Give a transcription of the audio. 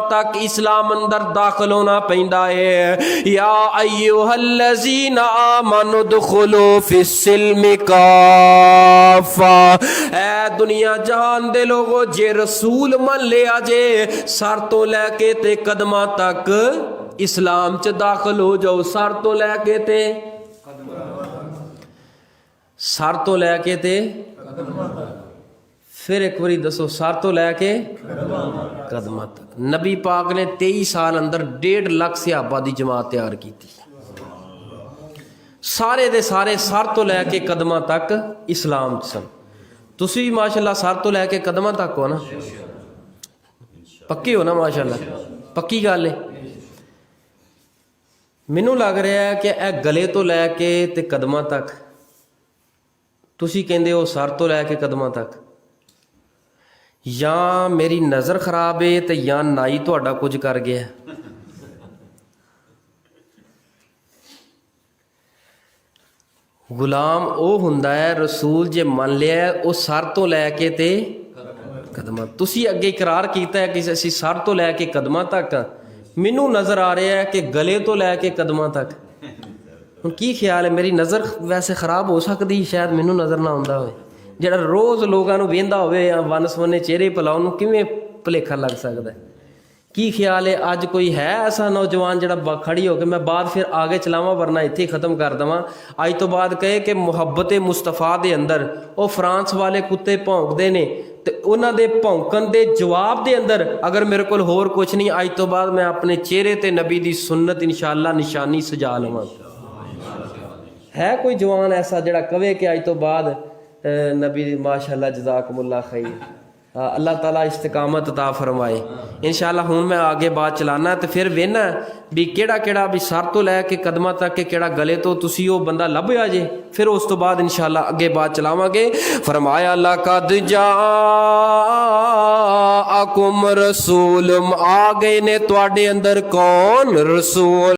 तक इस्लाम अंदर दाखिल होना पैंदा है। या अय्युहल्लज़ीना आमनु दुखुलू फिस्सिल्मि काफ़ा, ऐ दुनिया जहान दे लोगो जे रसूल मन लिया जे सर तो लैके ते कदमा तक इस्लाम च दाखिल हो जाओ। सर तो लैके ते सर तो लैके ते फिर एक बारी दसो, सर तो लैके कदमा तक। नबी पाक ने 23 साल अंदर 1.5 लाख सहाबा की जमात तैयार की, सारे दे सारे सर तो लैके कदमा तक इस्लाम सन। तुसी भी माशाल्लाह सर तो लैके कदमा तक हो ना, पक्के हो ना माशाल्लाह, पक्की गल है। मैनू लग रहा है कि यह गले तो लैके ते कदमा तक, तुसी कहंदे हो सर तो लैके कदमा तक। या मेरी नज़र खराब है तो या नाई तुहाडा कुछ कर गया। गुलाम वो हुंदा है, रसूल जे मन लिया वो सर तो लैके ते कदमा। तुसी अगे इकरार किया है कि असी सर तो लैके कदमा तक, मैनू नज़र आ रहा है कि गले तो लैके कदमा तक। हुण की ख्याल है, मेरी नज़र वैसे खराब हो सकती, शायद मैनू नज़र ना आउंदा होवे। जिहड़ा रोज़ लोगों को वेंदा होवे वन सवन्ने चेहरे भला उन्होंने किवें भुलेखा लग सकता है। की ख्याल है, अज कोई है ऐसा नौजवान जिहड़ा खड़ी होकर, मैं बात फिर आगे चलावां वरना इत्थे ही खत्म कर देवां, अज तो बाद कहे कि मुहब्बत मुस्तफा दे अंदर वो फ्रांस वाले कुत्ते भौंकदे ने ते उन्हां दे भौंकण दे जवाब दे अंदर अगर मेरे कोल होर कुछ नहीं, अज तो बाद मैं अपने चेहरे ते नबी दी सुन्नत इंशाअल्लाह निशानी सजा लवां। है कोई जवान ऐसा जिहड़ा कहे कि अज तो बाद नबी माशाअल्लाह जज़ाकुमुल्लाह खैर, अल्लाह ताला इस्तिकामत अता फरमाए। इंशाअल्लाह हुण मैं आगे बात चलाना तो फिर वेना भी केड़ा केड़ा भी सर तो लैके कदमा तक के केड़ा गले तो तुसी वो बंदा लभया जे, फिर उस तो बाद इंशाअल्लाह अगे बात चलावांगे। फरमाया लक़द जाअकुम रसूल, आ गए ने तुहाडे अंदर कौन रसूल।